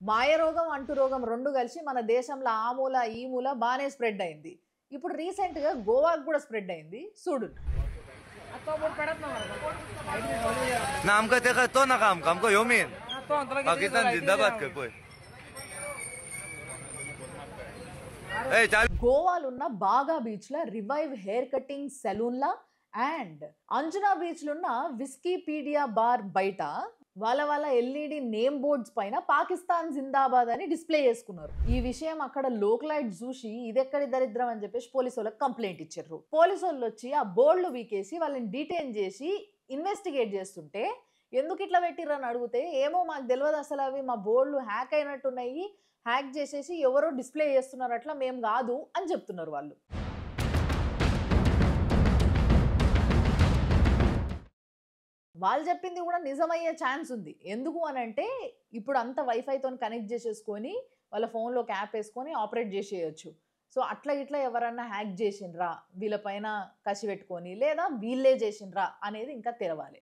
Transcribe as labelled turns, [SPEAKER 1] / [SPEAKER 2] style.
[SPEAKER 1] మాయరోగం అంటురోగం రెండు కలిసి మన దేశంలో ఆ మూల ఈ మూల బాగానే స్ప్రెడ్ అయింది. ఇప్పుడు రీసెంట్గా గోవాకు కూడా స్ప్రెడ్ అయింది చూడు.
[SPEAKER 2] नाम का देखा तो ना काम हमको योमीन पाकिस्तान जिंदाबाद के कोई
[SPEAKER 1] గోవాలున్న బాగా బీచ్ ల రివైవ్ హెయిర్ కటింగ్ సెలూన్ లా అండ్ అంజనా బీచ్ లో ఉన్న విస్కీపీడియా బార్ బయట వాళ్ళ ఎల్ఈడి నేమ్ బోర్డ్స్ పైన పాకిస్తాన్ జిందాబాద్ అని డిస్ప్లే చేసుకున్నారు. ఈ విషయం అక్కడ లోకలైట్ చూసి ఇదెక్కడి దరిద్రం అని చెప్పేసి పోలీసు వాళ్ళకి కంప్లైంట్ ఇచ్చారు. పోలీసు వాళ్ళు వచ్చి ఆ బోర్డులు వీకేసి వాళ్ళని డీటైన్ చేసి ఇన్వెస్టిగేట్ చేస్తుంటే ఎందుకు ఇట్లా పెట్టిర్రని అడిగితే ఏమో మాకు తెలియదు, అసలు అవి మా బోర్డులు హ్యాక్ అయినట్టున్నాయి, హ్యాక్ చేసేసి ఎవరో డిస్ప్లే చేస్తున్నారు, అట్లా మేము కాదు అని చెప్తున్నారు వాళ్ళు. వాళ్ళు చెప్పింది కూడా నిజమయ్యే ఛాన్స్ ఉంది. ఎందుకు అని అంటే ఇప్పుడు అంత వైఫైతో కనెక్ట్ చేసేసుకొని వాళ్ళ ఫోన్లోకి యాప్ వేసుకొని ఆపరేట్ చేసేయచ్చు. సో అట్లా ఇట్లా ఎవరన్నా హ్యాక్ చేసిండ్రా వీళ్ళపైన కసి పెట్టుకొని, లేదా వీళ్ళే చేసిండ్రా అనేది ఇంకా తెలవాలి.